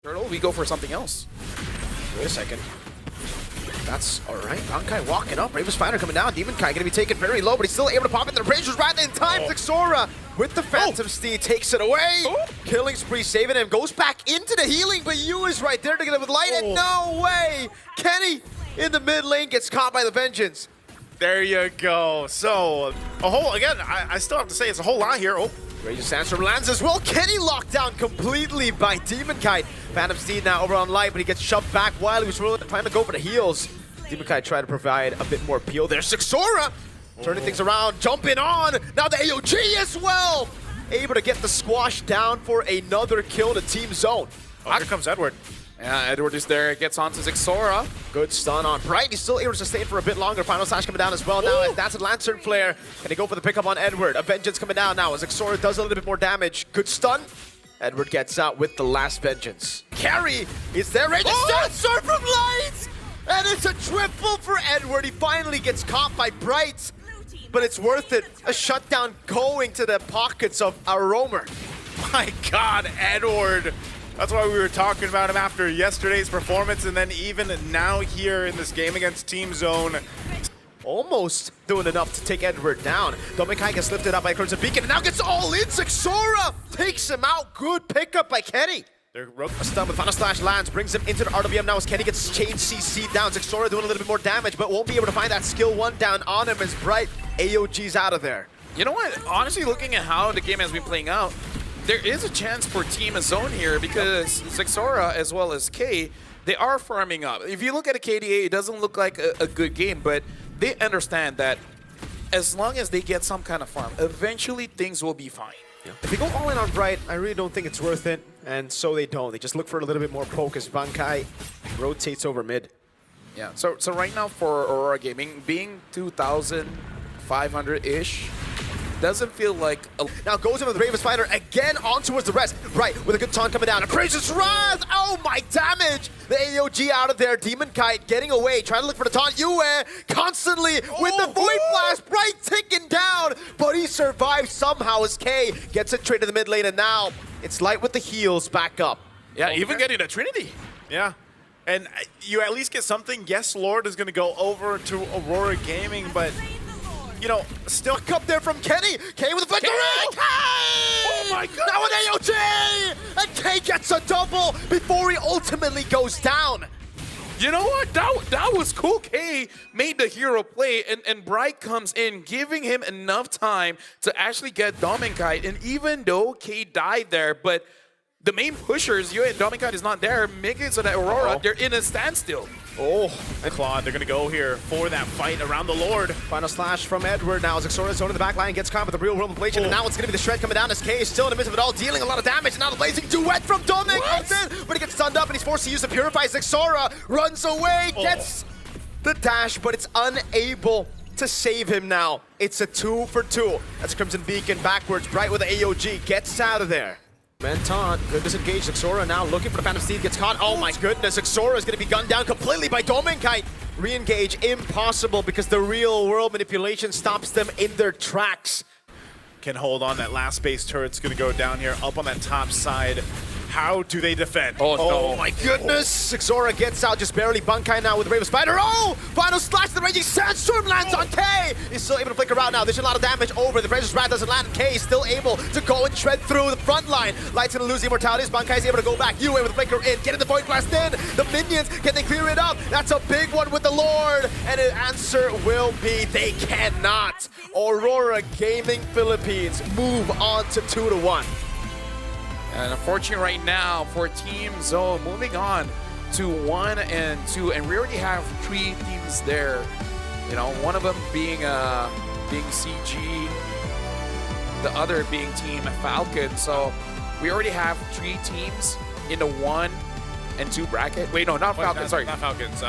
Turtle, we go for something else. Wait a second. That's all right. Bankai walking up. Bravest Fighter coming down. Demon Kai going to be taken very low, but he's still able to pop into the Razors right in time. Zixora with the Phantom Steed takes it away. Killing spree, saving him. Goes back into the healing, but Yu is right there to get him with light. And no way! Kenny in the mid lane gets caught by the Vengeance. There you go. So, a whole, again, I still have to say it's a whole lot here. Oh, Raging Sandstorm lands as well. Kenny locked down completely by Demon Kite. Phantom Steed now over on light, but he gets shoved back while he was really trying to go for the heals. Demon Kite tried to provide a bit more appeal there. Zixora turning things around, jumping on. Now the AOG as well. Able to get the squash down for another kill to Team Zone. oh here comes Edward. Yeah, Edward is there, gets onto Zixora. Good stun on Bright. He's still able to sustain for a bit longer. Final Slash coming down as well now. That's a Lantern Flare. Can he go for the pickup on Edward? A Vengeance coming down now as Zixora does a little bit more damage. Good stun. Edward gets out with the last Vengeance. Carry is there. Raging Sandstorm from Lights! And it's a triple for Edward. He finally gets caught by Bright. But it's worth it. A shutdown going to the pockets of Aurora. My God, Edward. That's why we were talking about him after yesterday's performance, and then even now here in this game against Team Zone. Almost doing enough to take Edward down. Domikai gets lifted up by Crimson Beacon and now gets all in. Zixora takes him out. Good pickup by Kenny. A stun with Final Slash lands, brings him into the RWM now as Kenny gets chain CC down. Zixora doing a little bit more damage, but won't be able to find that skill 1 down on him as Bright AOG's out of there. You know what? Honestly, looking at how the game has been playing out, there is a chance for Team Zone here because Zixora as well as K, they are farming up. If you look at a KDA, it doesn't look like a good game, but they understand that as long as they get some kind of farm, eventually things will be fine. If they go all in on Bright, I really don't think it's worth it, and so they don't. They just look for a little bit more poke as Bankai rotates over mid. Yeah, so right now for Aurora Gaming, being 2,500-ish, doesn't feel like a... Now goes in with the Bravest Fighter again on towards the rest. Right, with a good taunt coming down. A Precious Rise! Oh my damage! The AOG out of there. Demon Kite getting away, trying to look for the taunt. Yue constantly with the Void Blast. Bright ticking down, but he survives somehow as K gets it straight to the mid lane, and now it's Light with the heals back up. Yeah, even getting a Trinity. Yeah. And you at least get something. Yes, Lord is going to go over to Aurora Gaming, but... you know, still up there from Kenny. K with a victory! K! Oh my God! Now an AOG! And K gets a double before he ultimately goes down. You know what? That was cool. K made the hero play, and Bright comes in, giving him enough time to actually get Dominkite. And even though K died there, but the main pushers, Yue and Dominkite is not there. Miggins and Aurora, they're in a standstill. Oh, and Claude, they're going to go here for that fight around the Lord. Final Slash from Edward now. Zixora zone in the back line, gets caught with the real world inflation, and now it's going to be the shred coming down as K is still in the midst of it all, dealing a lot of damage, and now the blazing duet from Dominic comes in, but he gets stunned up, and he's forced to use the Purify. Zixora runs away, gets the dash, but it's unable to save him now. It's a 2 for 2. That's Crimson Beacon backwards. Bright with the AOG gets out of there. Menton, good disengage. Zixora now looking for the Phantom Steed, gets caught. Oh my goodness, Zixora is going to be gunned down completely by Dominkite. Re-engage, impossible because the real world manipulation stops them in their tracks. Can hold on. That last base turret's going to go down here, up on that top side. How do they defend? Oh my goodness! Zixora gets out just barely. Bankai now with the Bravest Spider. Oh! Final Slash! The Raging Sandstorm lands on K! He's still able to flicker out now. There's a lot of damage over. The Precious Wrath doesn't land. K is still able to go and shred through the front line. Light's gonna lose the immortalities. Bankai's able to go back. Yue with the flicker in. Getting the Void Blast in. The minions, can they clear it up? That's a big one with the Lord. And the answer will be they cannot. Aurora Gaming Philippines move on to 2-1. And unfortunately right now for Team Zone, moving on to 1 and 2, and we already have 3 teams there. You know, one of them being CG, the other being Team Falcon. So we already have 3 teams in the 1 and 2 bracket. Wait, no, not Falcon. Sorry, not Falcons.